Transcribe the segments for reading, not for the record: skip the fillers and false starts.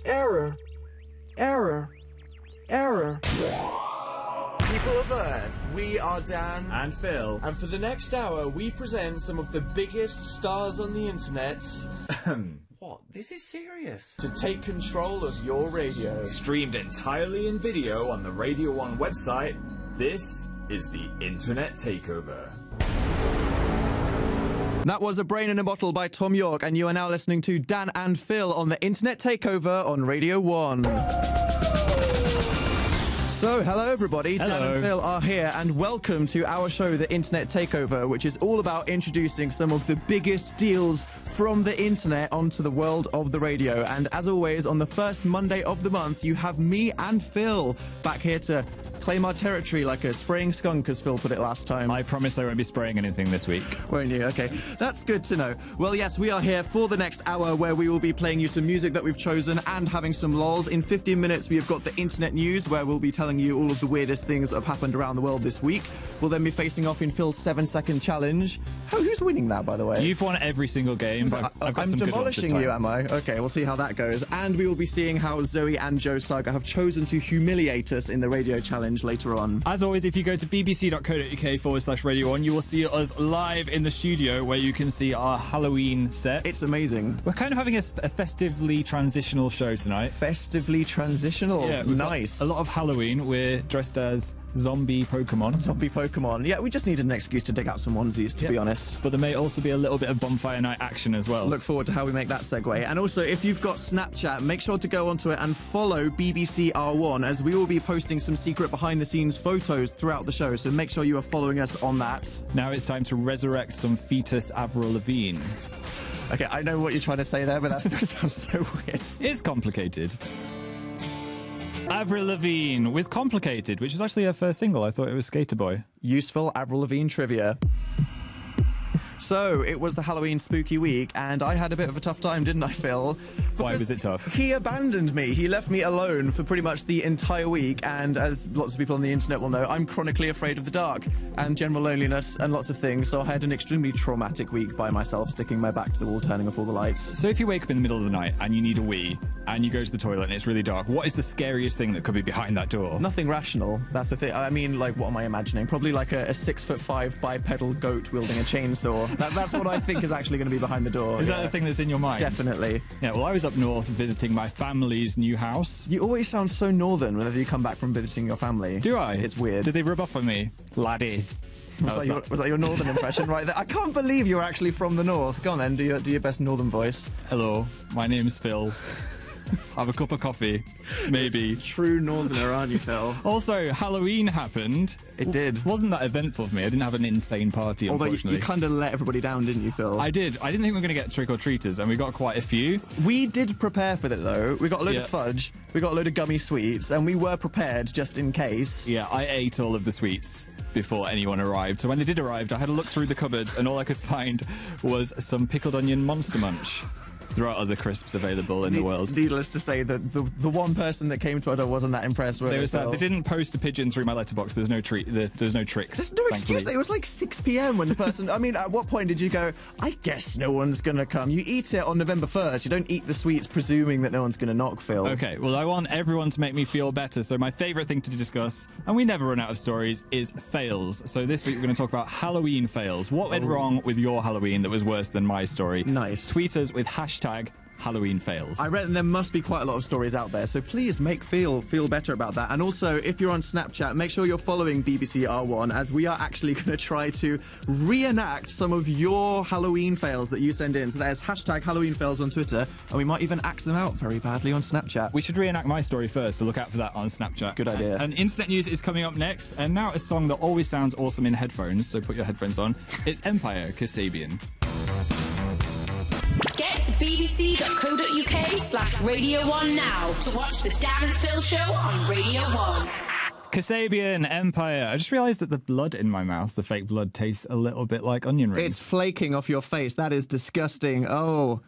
Error. Error. Error. People of Earth, we are Dan and Phil, and for the next hour we present some of the biggest stars on the internet. What? This is serious. To take control of your radio. Streamed entirely in video on the Radio 1 website, this is the Internet Takeover. That was A Brain in a Bottle by Tom York, and you are now listening to Dan and Phil on the Internet Takeover on Radio 1. So, hello everybody, hello. Dan and Phil are here, and welcome to our show, The Internet Takeover, which is all about introducing some of the biggest deals from the internet onto the world of the radio. And as always, on the first Monday of the month, you have me and Phil back here to claim our territory like a spraying skunk, as Phil put it last time. I promise I won't be spraying anything this week. Won't you? Okay, that's good to know. Well, yes, we are here for the next hour where we will be playing you some music that we've chosen and having some lols. In 15 minutes, we have got the internet news where we'll be telling you all of the weirdest things that have happened around the world this week. We'll then be facing off in Phil's 7-second challenge. Who's winning that, by the way? You've won every single game. I've got I'm some demolishing you, am I? Okay, we'll see how that goes. And we will be seeing how Zoe and Joe Saga have chosen to humiliate us in the radio challenge later on. As always, if you go to bbc.co.uk/Radio 1, you will see us live in the studio where you can see our Halloween set. It's amazing. We're kind of having a festively transitional show tonight. Festively transitional? Yeah, nice. A lot of Halloween. We're dressed as zombie Pokemon. Zombie Pokemon. Yeah, we just needed an excuse to dig out some onesies, to be honest. But there may also be a little bit of bonfire night action as well. Look forward to how we make that segue. And also, if you've got Snapchat, make sure to go onto it and follow BBC R1, as we will be posting some secret behind-the-scenes photos throughout the show, so make sure you are following us on that. Now it's time to resurrect some fetus Avril Lavigne. Okay, I know what you're trying to say there, but that still sounds so weird. It's complicated. Avril Lavigne with Complicated, which was actually her first single. I thought it was Skater Boy. Useful Avril Lavigne trivia. So, it was the Halloween spooky week, and I had a bit of a tough time, didn't I, Phil? Why was it tough? He abandoned me. He left me alone for pretty much the entire week, and as lots of people on the internet will know, I'm chronically afraid of the dark and general loneliness and lots of things, so I had an extremely traumatic week by myself, sticking my back to the wall, turning off all the lights. So if you wake up in the middle of the night and you need a wee, and you go to the toilet and it's really dark, what is the scariest thing that could be behind that door? Nothing rational. That's the thing. I mean, like, what am I imagining? Probably like a 6'5" bipedal goat wielding a chainsaw. That's what I think is actually going to be behind the door. Is that the thing that's in your mind? Definitely. Yeah, well, I was up north visiting my family's new house. You always sound so northern whenever you come back from visiting your family. Do I? It's weird. Did they rub off on me? Laddie. Was that your northern impression right there? I can't believe you're actually from the north. Go on then, do your best northern voice. Hello, my name's Phil. Have a cup of coffee, maybe. True northerner, aren't you, Phil? Also, Halloween happened. It did. Wasn't that eventful for me? I didn't have an insane party, unfortunately. Although you kind of let everybody down, didn't you, Phil? I did. I didn't think we were going to get trick-or-treaters, and we got quite a few. We did prepare for it, though. We got a load of fudge, we got a load of gummy sweets, and we were prepared just in case. Yeah, I ate all of the sweets before anyone arrived. So when they did arrive, I had a look through the cupboards, and all I could find was some pickled onion Monster Munch. There are other crisps available in the world. Needless to say that the one person that came to our door wasn't that impressed with it. They didn't post a pigeon through my letterbox. There's no treat. There's no tricks. There's no excuse. It was like 6 p.m. when the person... I mean, at what point did you go, I guess no one's going to come? You eat it on November 1st. You don't eat the sweets presuming that no one's going to knock, Phil. Okay, well, I want everyone to make me feel better. So my favourite thing to discuss, and we never run out of stories, is fails. So this week we're going to talk about Halloween fails. What went wrong with your Halloween that was worse than my story? Nice. Tweet us with hashtag Halloween fails. I reckon there must be quite a lot of stories out there, so please make feel better about that. And also, if you're on Snapchat, make sure you're following BBC R1, as we are actually going to try to reenact some of your Halloween fails that you send in. So there's hashtag Halloween fails on Twitter, and we might even act them out very badly on Snapchat. We should reenact my story first, so look out for that on Snapchat. Good idea. And internet news is coming up next, and now a song that always sounds awesome in headphones, so put your headphones on. It's Empire, Kasabian. Get to bbc.co.uk/Radio 1 now to watch the Dan and Phil show on Radio 1. Kasabian, Empire. I just realised that the blood in my mouth, the fake blood, tastes a little bit like onion rings. It's flaking off your face. That is disgusting. I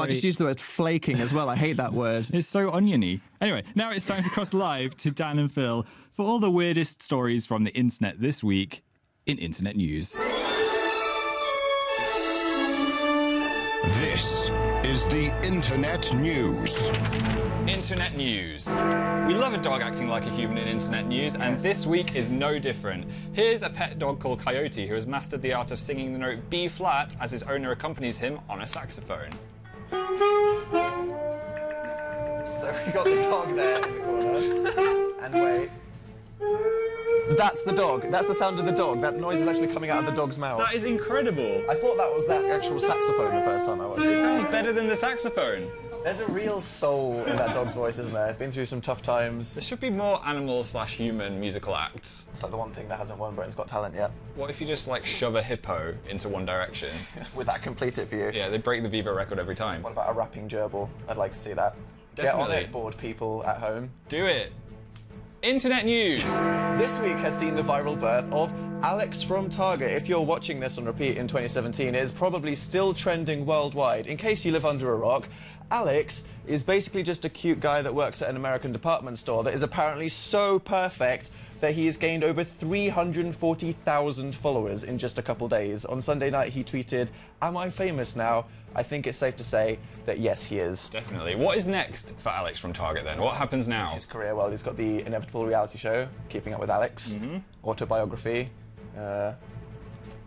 just used the word flaking as well. I hate that word. It's so oniony. Anyway, now it's time to cross live to Dan and Phil for all the weirdest stories from the internet this week in Internet News. This is is the Internet News. Internet news. We love a dog acting like a human in internet news, and this week is no different. Here's a pet dog called Coyote who has mastered the art of singing the note B flat as his owner accompanies him on a saxophone. So we got the dog there in the corner. And wait. That's the dog. That's the sound of the dog. That noise is actually coming out of the dog's mouth. That is incredible. I thought that was that actual saxophone the first time I watched It it. sounds better than the saxophone. There's a real soul in that dog's voice, isn't there? It's been through some tough times. There should be more animal/human musical acts. It's like the one thing that hasn't won Britain's Got Talent yet. What if you just like shove a hippo into one direction? Would that complete it for you? Yeah, they break the Viva record every time. What about a rapping gerbil? I'd like to see that. Definitely. Get on it, bored people at home. Do it. Internet news. This week has seen the viral birth of Alex from Target. If you're watching this on repeat in 2017, it is probably still trending worldwide. In case you live under a rock, Alex is basically just a cute guy that works at an American department store that is apparently so perfect that he has gained over 340,000 followers in just a couple days. On Sunday night, he tweeted, "Am I famous now?" I think it's safe to say that yes, he is. Definitely. What is next for Alex from Target then? What happens now? His career, well, he's got the inevitable reality show, Keeping Up with Alex, autobiography,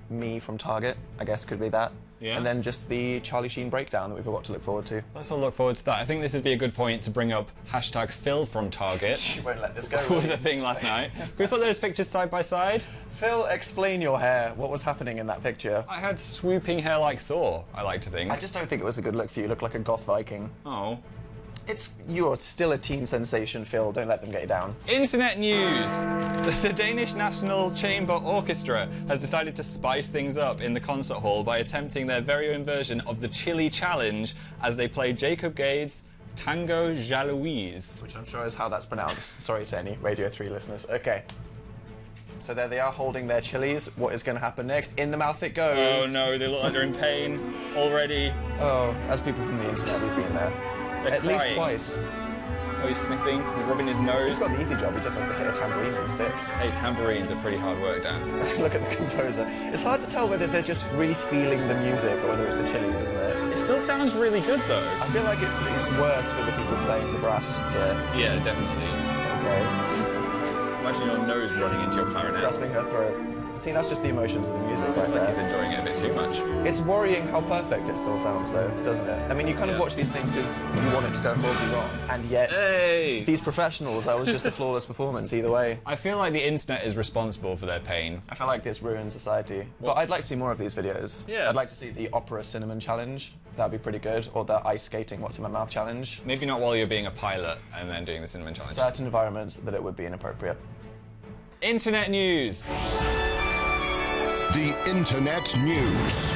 Me from Target, I guess could be that. Yeah. And then just the Charlie Sheen breakdown that we've all got to look forward to. Let's all look forward to that. I think this would be a good point to bring up hashtag Phil from Target. You won't let this go. What was a thing last night? Can we put those pictures side by side? Phil, explain your hair. What was happening in that picture? I had swooping hair like Thor, I like to think. I just don't think it was a good look for you. You look like a goth Viking. Oh. You're still a teen sensation, Phil. Don't let them get you down. Internet news. The Danish National Chamber Orchestra has decided to spice things up in the concert hall by attempting their very own version of the Chili Challenge as they play Jacob Gade's Tango Jalouse. Which I'm sure is how that's pronounced. Sorry to any Radio 3 listeners. Okay. So there they are holding their chilies. What is going to happen next? In the mouth it goes. Oh no, they look like they're in pain already. Oh, as people from the internet, we've been there. They're At least crying. twice. Oh, he's sniffing, he's rubbing his nose. He's got the easy job, he just has to hit a tambourine with a stick. Hey, tambourines are pretty hard work, Dan. Look at the composer. It's hard to tell whether they're just really feeling the music or whether it's the chilies, isn't it? It still sounds really good, though. I feel like it's worse for the people playing the brass here. Yeah, definitely. Okay. Imagine your nose running into your clarinet. Grasping her throat. See, that's just the emotions of the music right Looks like he's there. enjoying it a bit too much. It's worrying how perfect it still sounds, though, doesn't it? I mean, you kind of watch these things because you want it to go horribly wrong, and yet Hey! these professionals, that was just a flawless performance either way. I feel like the internet is responsible for their pain. I feel like this ruins society. But I'd like to see more of these videos. Yeah. I'd like to see the opera cinnamon challenge. That'd be pretty good. Or the ice skating what's in my mouth challenge. Maybe not while you're being a pilot and then doing the cinnamon challenge. Certain environments that it would be inappropriate. Internet news. The Internet News.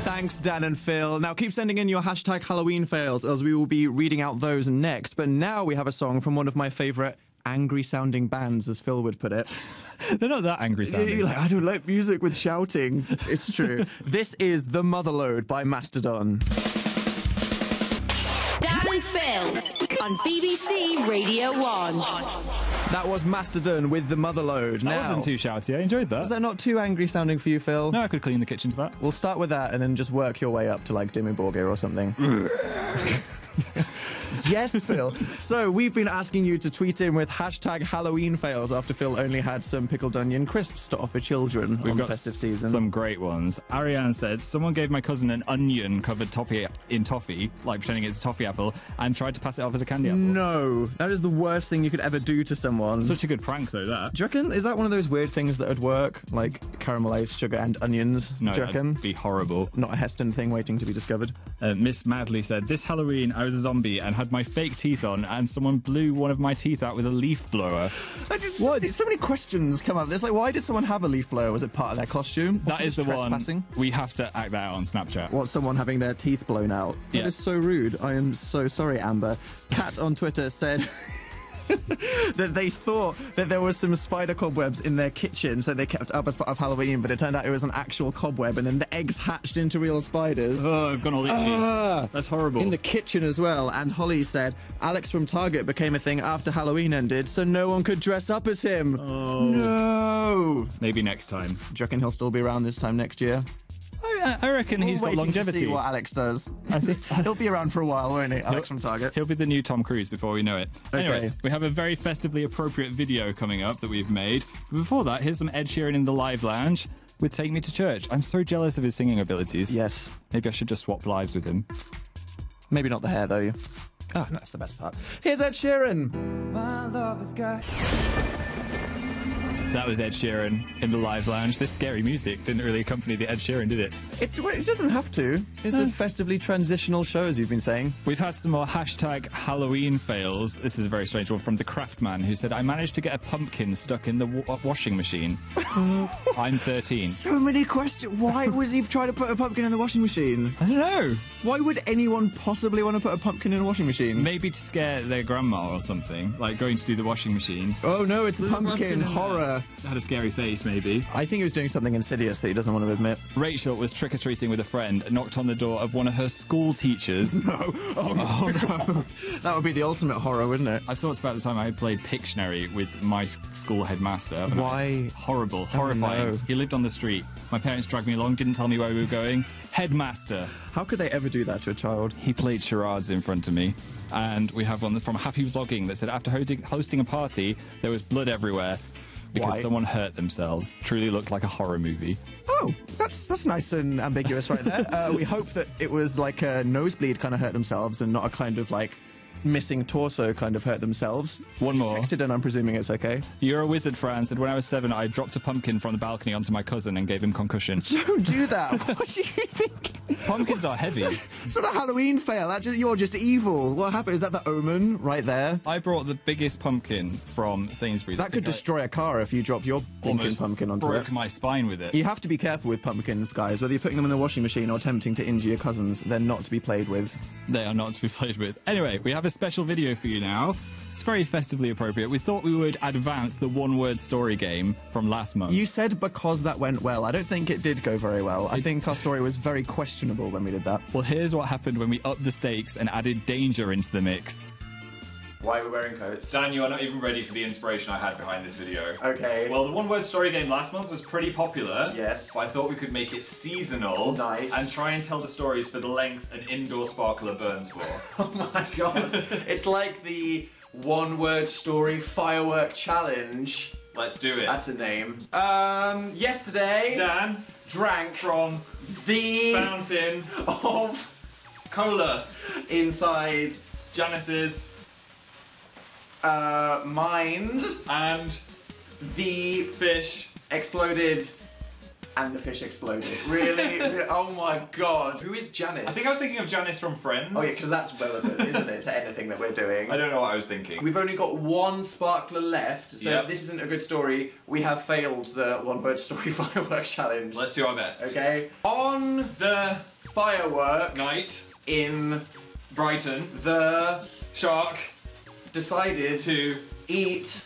Thanks, Dan and Phil. Now keep sending in your hashtag Halloween fails, as we will be reading out those next. But now we have a song from one of my favourite angry-sounding bands, as Phil would put it. They're not that angry sounding. You're like, I don't like music with shouting. It's true. This is The Mother Lode by Mastodon. Dan and Phil on BBC Radio 1. That was Mastodon with The Mother Lode. That wasn't too shouty. I enjoyed that. Is that not too angry sounding for you, Phil? No, I could clean the kitchen to that. We'll start with that and then just work your way up to like Dimmu Borgir or something. Yes, Phil. So we've been asking you to tweet in with hashtag Halloween fails after Phil only had some pickled onion crisps to offer children on the festive season. Some great ones. Ariane said, someone gave my cousin an onion covered toffee in toffee, like pretending it's a toffee apple, and tried to pass it off as a candy apple. No, that is the worst thing you could ever do to someone. Such a good prank, though, that. Do you reckon, is that one of those weird things that would work? Like caramelized sugar and onions? No, do you reckon? that'd be horrible. Not a Heston thing waiting to be discovered. Miss Madley said, this Halloween I was a zombie and had my fake teeth on, and someone blew one of my teeth out with a leaf blower. What? What? So many questions come up. It's like, why did someone have a leaf blower? Was it part of their costume? That is the trespassing? one. We have to act that out on Snapchat. What, someone having their teeth blown out? Yeah. That is so rude. I am so sorry, Amber. Kat on Twitter said that they thought that there was some spider cobwebs in their kitchen, so they kept up as part of Halloween, but it turned out it was an actual cobweb, and then the eggs hatched into real spiders. Oh, I've gone all itchy. That's horrible. In the kitchen as well. And Holly said, Alex from Target became a thing after Halloween ended, so no one could dress up as him. Oh. No. Maybe next time. Do you reckon he'll still be around this time next year? I reckon he's got Waiting longevity. to see what Alex does. I think He'll be around for a while, won't he? Alex from Target. he'll be the new Tom Cruise before we know it. Anyway, Okay. we have a very festively appropriate video coming up that we've made. But before that, here's some Ed Sheeran in the live lounge with Take Me to Church. I'm so jealous of his singing abilities. Yes. Maybe I should just swap lives with him. Maybe not the hair, though. Oh, that's the best part. Here's Ed Sheeran. That was Ed Sheeran in the live lounge. This scary music didn't really accompany the Ed Sheeran, did it? It doesn't have to. It's a festively transitional show, as you've been saying. We've had some more hashtag Halloween fails. This is a very strange one from the Craftman, who said, I managed to get a pumpkin stuck in the washing machine. I'm 13. So many questions. Why was he trying to put a pumpkin in the washing machine? I don't know. Why would anyone possibly want to put a pumpkin in a washing machine? Maybe to scare their grandma or something, like going to do the washing machine. Oh no, it's a pumpkin. in there. Horror. Had a scary face, maybe. I think he was doing something insidious that he doesn't want to admit. Rachel was trick-or-treating with a friend and knocked on the door of one of her school teachers. No. Oh no. That would be the ultimate horror, wouldn't it? I've talked about the time I played Pictionary with my school headmaster. Why? Horrible, horrifying. no. He lived on the street. My parents dragged me along, didn't tell me where we were going. Headmaster. How could they ever do that to a child? He played charades in front of me. And we have one from Happy Vlogging that said after hosting a party, there was blood everywhere because Why? someone hurt themselves. Truly looked like a horror movie. Oh, that's nice and ambiguous right there. We hope that it was like a nosebleed kind of hurt themselves and not a kind of like missing torso kind of hurt themselves. One more. Texted and I'm presuming it's okay. You're a wizard, Fran said, when I was 7, I dropped a pumpkin from the balcony onto my cousin and gave him concussion. Don't do that. What do you think? Pumpkins are heavy. It's not a Halloween fail. You're just evil. What happened? Is that the Omen right there? I brought the biggest pumpkin from Sainsbury's. That could destroy a car if you drop your blinking almost pumpkin onto broke it. my spine with it. You have to be careful with pumpkins, guys. Whether you're putting them in the washing machine or attempting to injure your cousins, they're not to be played with. They are not to be played with. Anyway, we have a special video for you now. It's very festively appropriate. We thought we would advance the one-word story game from last month. You said because that went well. I don't think it did go very well. I think our story was very questionable when we did that. Well, here's what happened when we upped the stakes and added danger into the mix. Why are we wearing coats? Dan, you are not even ready for the inspiration I had behind this video. Okay. Well, the one-word story game last month was pretty popular. Yes. So I thought we could make it seasonal. Nice. And try and tell the stories for the length an indoor sparkler burns for. Oh my god. It's like the one-word story firework challenge. Let's do it. That's a name. Yesterday, Dan drank from the fountain of cola inside Janice's mind. and The fish. exploded. And the fish exploded. Really? Oh my god. Who is Janice? I think I was thinking of Janice from Friends. Oh yeah, because that's relevant, isn't it, to anything that we're doing? I don't know what I was thinking. We've only got one sparkler left, so Yep. if this isn't a good story, we have failed the one-word story firework challenge. Let's do our best. Okay. On The firework night in Brighton, the Shark decided to eat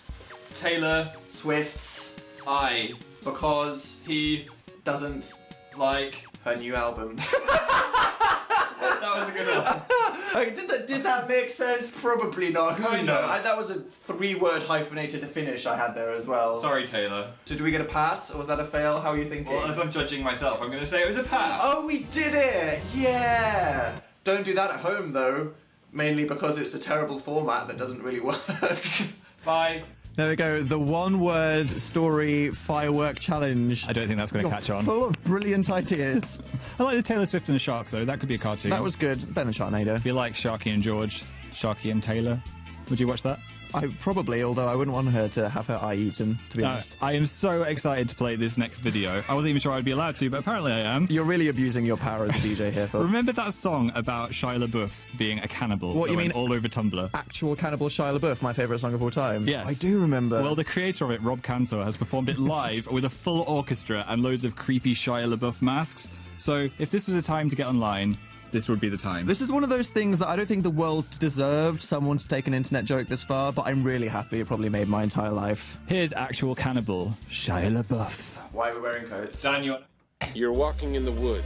Taylor Swift's I. because He doesn't like. her new album. That was a good one. Okay, did that make sense? Probably not. Who Kind knows? of. That was a 3-word hyphenated finish I had there as well. Sorry, Taylor. So do we get a pass, or was that a fail? How are you thinking? Well, as I'm judging myself, I'm going to say it was a pass. Oh, we did it! Yeah! Don't do that at home, though. Mainly because it's a terrible format that doesn't really work. Bye. There we go, the one-word story firework challenge. I don't think that's going to catch on. Full of brilliant ideas. I like the Taylor Swift and the Shark, though. That could be a cartoon. That was good. Better than Sharknado. If you like Sharky and George, Sharky and Taylor, would you watch that? I probably, although I wouldn't want her to have her eye eaten, to be honest. I am so excited to play this next video. I wasn't even sure I'd be allowed to, but apparently I am. You're really abusing your power as a DJ here, Phil. Remember that song about Shia LaBeouf being a cannibal? What, that you went mean- all over Tumblr? Actual Cannibal Shia LaBeouf, my favourite song of all time. Yes. I do remember. Well, the creator of it, Rob Cantor, has performed it live with a full orchestra and loads of creepy Shia LaBeouf masks. So if this was a time to get online, this would be the time. This is one of those things that I don't think the world deserved someone to take an internet joke this far, but I'm really happy it probably made my entire life. Here's actual cannibal Shia LaBeouf. Why are we wearing coats? Daniel. You're walking in the woods.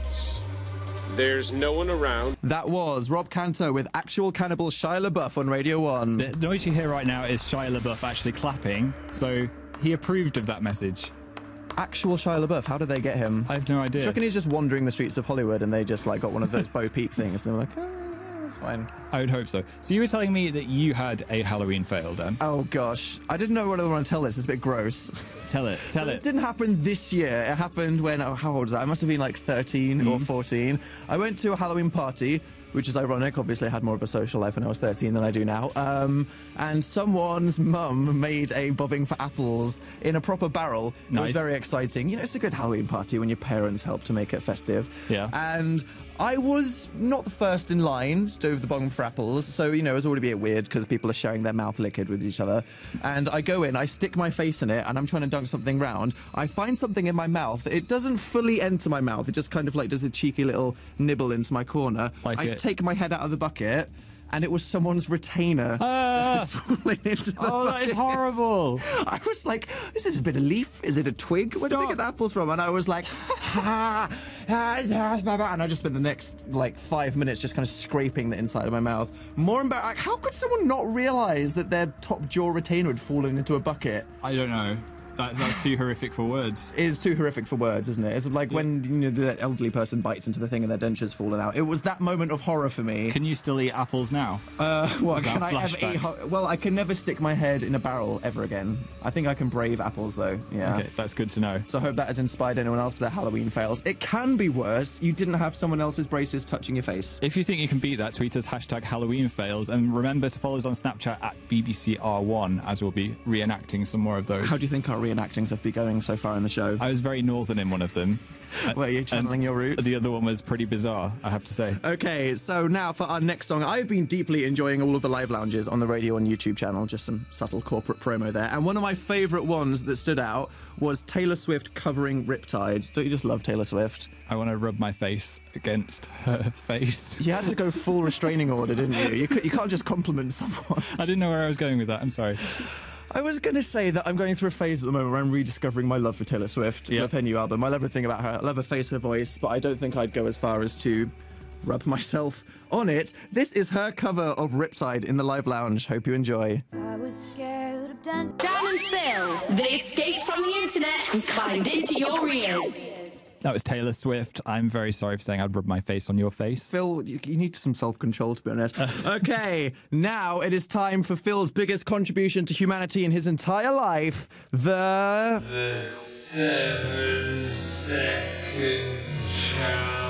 There's no one around. That was Rob Cantor with actual cannibal Shia LaBeouf on Radio 1. The noise you hear right now is Shia LaBeouf actually clapping, so he approved of that message. actual Shia LaBeouf. How did they get him? I have no idea. Do you reckon he's just wandering the streets of Hollywood and they just like got one of those Bo Peep things and they were like, oh, that's fine. I would hope so. So you were telling me that you had a Halloween fail, Dan? Oh gosh, I didn't know whether I want to tell this. It's a bit gross. Tell it. Tell This it. didn't happen this year. It happened when, how old was I? I must have been like 13 or 14. I went to a Halloween party, which is ironic. Obviously, I had more of a social life when I was 13 than I do now. And someone's mum made a bobbing for apples in a proper barrel. It was Nice. very exciting. You know, it's a good Halloween party when your parents help to make it festive. Yeah. And I was not the first in line to do the bong for apples, so, you know, it was already a bit weird because people are sharing their mouth liquid with each other. And I go in, I stick my face in it, and I'm trying to dunk something round. I find something in my mouth. It doesn't fully enter my mouth. It just kind of like does a cheeky little nibble into my corner. I take my head out of the bucket, and it was someone's retainer falling into the bucket. That is horrible. I was like, is this a bit of leaf? Is it a twig? Where did they get the apples from? And I was like, and I just spent the next, like, 5 minutes just kind of scraping the inside of my mouth. More embarrassing. Like, how could someone not realise that their top jaw retainer had fallen into a bucket? I don't know. That's too horrific for words. It is too horrific for words, isn't it? It's like when, you know, the elderly person bites into the thing and their denture's fallen out. It was that moment of horror for me. Can you still eat apples now? What, can I ever flashbacks? eat? Well, I can never stick my head in a barrel ever again. I think I can brave apples, though. Yeah. Okay, that's good to know. So I hope that has inspired anyone else for their Halloween fails. It can be worse. You didn't have someone else's braces touching your face. If you think you can beat that, tweet us #Halloween fails, and remember to follow us on Snapchat @BBCR1, as we'll be reenacting some more of those. How do you think our reenactings have been going so far in the show? I was very northern in one of them. Were you channeling your roots? The other one was pretty bizarre, I have to say. Okay, so now for our next song. I've been deeply enjoying all of the live lounges on the radio and YouTube channel, just some subtle corporate promo there. And one of my favourite ones that stood out was Taylor Swift covering Riptide. Don't you just love Taylor Swift? I want to rub my face against her face. You had to go full restraining order, didn't you? You can't just compliment someone. I didn't know where I was going with that, I'm sorry. I was going to say that I'm going through a phase at the moment where I'm rediscovering my love for Taylor Swift. I love her new album. I love everything about her. I love her face, her voice, but I don't think I'd go as far as to rub myself on it. This is her cover of Riptide in the live lounge. Hope you enjoy. I was scared of Dan and Phil. They escaped from the internet and climbed into your ears. That was Taylor Swift. I'm very sorry for saying I'd rub my face on your face. Phil, you need some self-control, to be honest. Okay, now it is time for Phil's biggest contribution to humanity in his entire life, the 7-second challenge.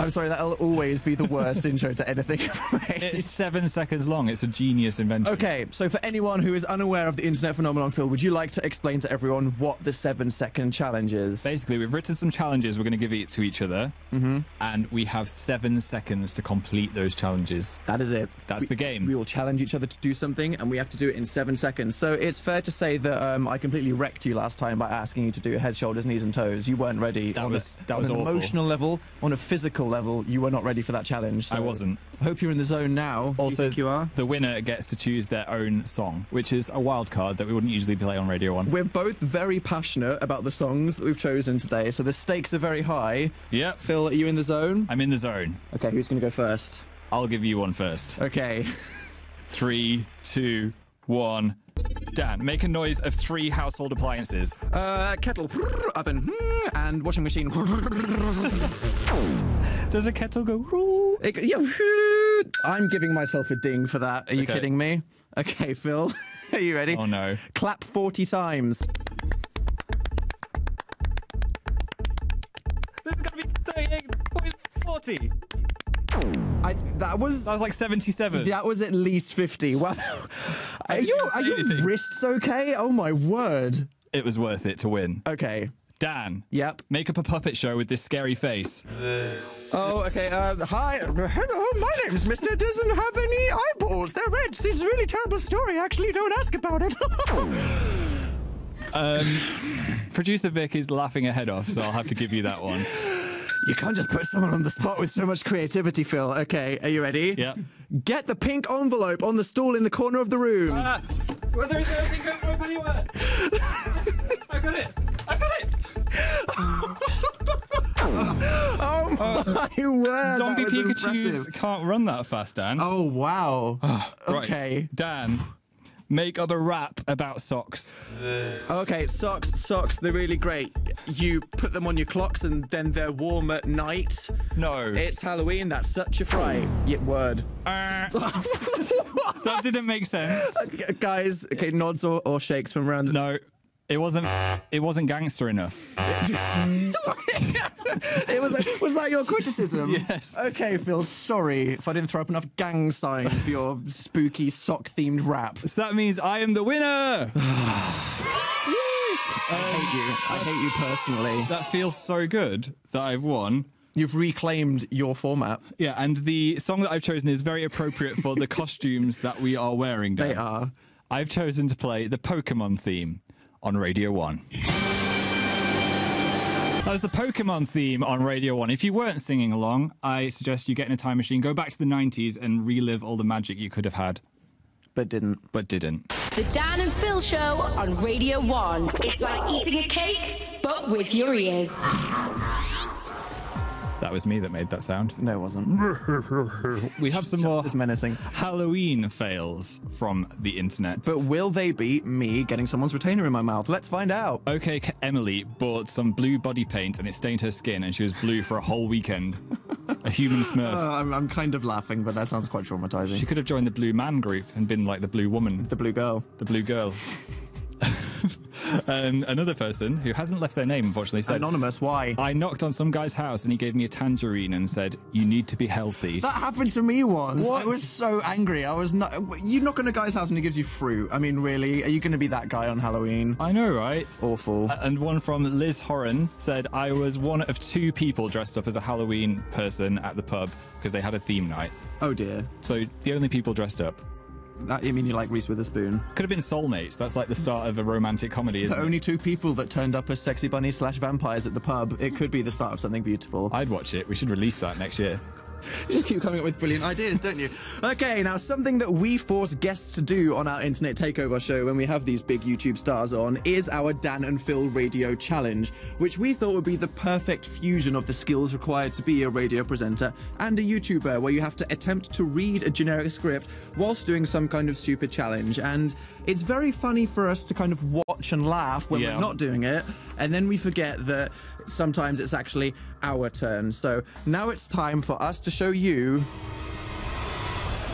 I'm sorry, that'll always be the worst intro to anything I've made. It's 7 seconds long. It's a genius invention. Okay, so for anyone who is unaware of the internet phenomenon, Phil, would you like to explain to everyone what the 7-second challenge is? Basically, we've written some challenges we're going to give it to each other, and we have 7 seconds to complete those challenges. That is it. That's the game. We will challenge each other to do something, and we have to do it in 7 seconds. So it's fair to say that I completely wrecked you last time by asking you to do head, shoulders, knees, and toes. You weren't ready. That was on an awful. Emotional level, on a physical level, you were not ready for that challenge. So I wasn't. I hope you're in the zone now. Do you Also, think you are? the winner gets to choose their own song, which is a wild card that we wouldn't usually play on Radio 1. We're both very passionate about the songs that we've chosen today, so the stakes are very high. Yep. Phil, are you in the zone? I'm in the zone. Okay, who's going to go first? I'll give you one first. Okay. 3, 2, 1. Dan, make a noise of 3 household appliances. Kettle, oven, and washing machine. Does a kettle go? I'm giving myself a ding for that. Are you kidding me? Okay, Phil, are you ready? Oh no. Clap 40 times. This is going to be 38.40. That was like 77. That was at least 50. Wow. Are your wrists okay? Oh my word. It was worth it to win. Okay. Dan. Yep. Make up a puppet show with this scary face. Oh, okay. Hi. Hello, my name's Mr. Doesn't have any eyeballs. They're red. It's a really terrible story. Actually, don't ask about it. Producer Vic is laughing her head off, so I'll have to give you that one. You can't just put someone on the spot with so much creativity, Phil. Okay, are you ready? Yeah. Get the pink envelope on the stool in the corner of the room. Whether is there a pink envelope anywhere? I got it. I got it. Oh my word! Zombie that was Pikachus impressive. can't run that fast, Dan. Oh wow. Right. Okay. Dan, Make up a rap about socks. Okay, socks, they're really great. You put them on your clocks and then they're warm at night. No. It's Halloween, that's such a fright. Word. That didn't make sense. Guys, okay, nods or shakes from around. No. It wasn't gangster enough. Was that your criticism? Yes. Okay, Phil, sorry if I didn't throw up enough gang signs for your spooky sock-themed rap. So that means I am the winner! I hate you personally. That feels so good that I've won. You've reclaimed your format. Yeah, and the song that I've chosen is very appropriate for the costumes that we are wearing now. They are. I've chosen to play the Pokemon theme on Radio 1. That was the Pokemon theme on Radio 1. If you weren't singing along, I suggest you get in a time machine, go back to the 90s and relive all the magic you could have had. But didn't. The Dan and Phil Show on Radio 1. It's like eating a cake, but with your ears. That was me that made that sound. No, it wasn't. We have some more Just as menacing Halloween fails from the internet. But will they beat me getting someone's retainer in my mouth? Let's find out. OK Emily bought some blue body paint and it stained her skin and she was blue for a whole weekend. A human Smurf. I'm kind of laughing, but that sounds quite traumatizing. She could have joined the Blue Man group and been like the Blue Woman. The Blue Girl. The Blue Girl. And another person who hasn't left their name, unfortunately, said... Anonymous, why? I knocked on some guy's house and he gave me a tangerine and said, you need to be healthy. That happened to me once. What? I was so angry. I was not... You knock on a guy's house and he gives you fruit. I mean, really? Are you going to be that guy on Halloween? I know, right? Awful. And one from Liz Horan said, I was one of 2 people dressed up as a Halloween person at the pub because they had a theme night. Oh, dear. So the only people dressed up. You mean you like Reese Witherspoon? Could have been soulmates. That's like the start of a romantic comedy, isn't The it? only 2 people that turned up as sexy bunnies / vampires at the pub. It could be the start of something beautiful. I'd watch it. We should release that next year. You just keep coming up with brilliant ideas, don't you? Okay, now something that we force guests to do on our Internet Takeover show when we have these big YouTube stars on is our Dan and Phil Radio Challenge, which we thought would be the perfect fusion of the skills required to be a radio presenter and a YouTuber, where you have to attempt to read a generic script whilst doing some kind of stupid challenge. And it's very funny for us to kind of watch and laugh when we're not doing it, and then we forget that sometimes it's actually our turn. So now it's time for us to show you.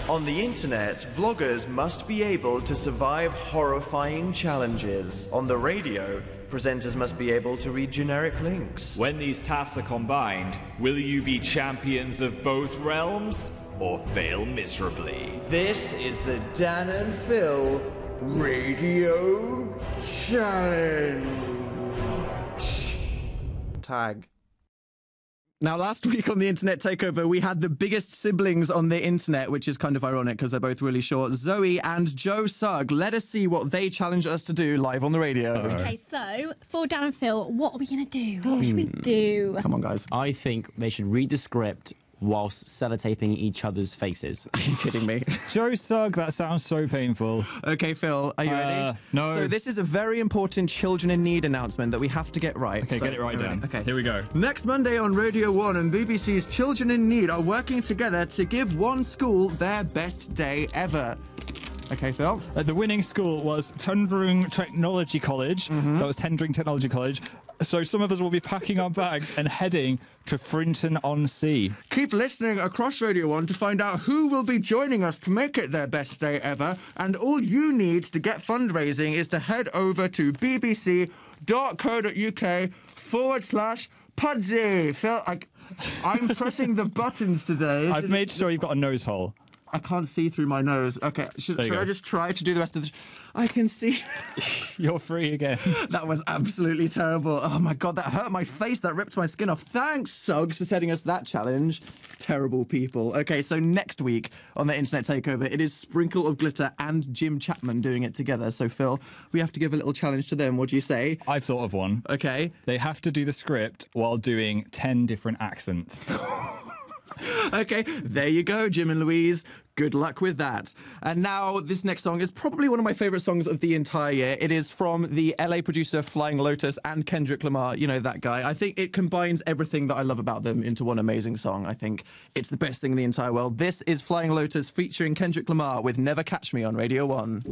On the internet, vloggers must be able to survive horrifying challenges. On the radio, presenters must be able to read generic links. When these tasks are combined, will you be champions of both realms or fail miserably? This is the Dan and Phil Radio Challenge. Tag. Now, last week on the Internet Takeover, we had the biggest siblings on the internet, which is kind of ironic because they're both really short. Zoe and Joe Sugg. Let us see what they challenged us to do live on the radio. Okay, so for Dan and Phil, what are we going to do? What should we do? Come on, guys. I think they should read the script whilst sellotaping each other's faces. Are you kidding me? Joe Sugg, that sounds so painful. Okay, Phil, are you ready? No. So this is a very important Children in Need announcement that we have to get right. Okay, so, get it right, Dan. Okay. Here we go. Next Monday on Radio 1 and BBC's Children in Need are working together to give one school their best day ever. Okay, Phil. The winning school was Tendring Technology College. That was Tendring Technology College. So some of us will be packing our bags and heading to Frinton-on-Sea. Keep listening across Radio 1 to find out who will be joining us to make it their best day ever. And all you need to get fundraising is to head over to bbc.co.uk/Pudsey. Phil, I'm pressing the buttons today. I've made sure you've got a nose hole. I can't see through my nose. Okay, should I just try to do the rest of the... I can see... You're free again. That was absolutely terrible. Oh, my God, that hurt my face. That ripped my skin off. Thanks, Suggs, for setting us that challenge. Terrible people. Okay, so next week on the Internet Takeover, it is Sprinkle of Glitter and Jim Chapman doing it together. So, Phil, we have to give a little challenge to them. What do you say? I've thought of one. Okay. They have to do the script while doing 10 different accents. Okay, there you go, Jim and Louise. Good luck with that. And now, this next song is probably one of my favourite songs of the entire year. It is from the LA producer Flying Lotus and Kendrick Lamar. You know that guy. I think it combines everything that I love about them into one amazing song. I think it's the best thing in the entire world. This is Flying Lotus featuring Kendrick Lamar with Never Catch Me on Radio 1.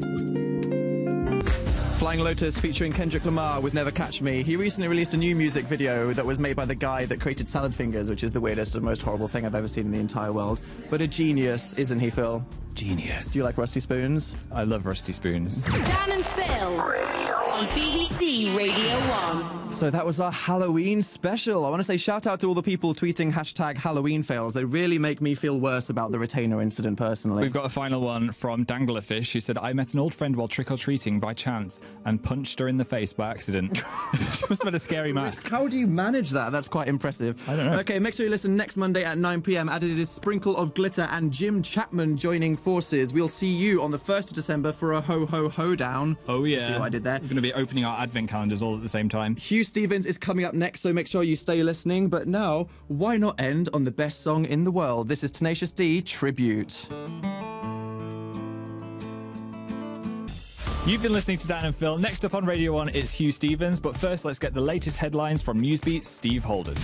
Flying Lotus featuring Kendrick Lamar with Never Catch Me. He recently released a new music video that was made by the guy that created Salad Fingers, which is the weirdest and most horrible thing I've ever seen in the entire world. But a genius, isn't he, Phil? Genius. Do you like Rusty Spoons? I love Rusty Spoons. Dan and Phil on BBC Radio 1. So that was our Halloween special. I want to say shout out to all the people tweeting hashtag Halloween fails. They really make me feel worse about the retainer incident personally. We've got a final one from Danglerfish, who said, I met an old friend while trick-or-treating by chance and punched her in the face by accident. She must have had a scary mask. How do you manage that? That's quite impressive. I don't know. Okay, make sure you listen next Monday at 9 p.m. Added is Sprinkle of Glitter and Jim Chapman joining forces. We'll see you on the 1st of December for a ho-ho-ho-down. Oh, yeah. See what I did there? We're going to be opening our advent calendars all at the same time. Hugh Stevens is coming up next, so make sure you stay listening. But now, why not end on the best song in the world? This is Tenacious D Tribute. You've been listening to Dan and Phil. Next up on Radio 1, it's Hugh Stevens. But first, let's get the latest headlines from Newsbeat's Steve Holden.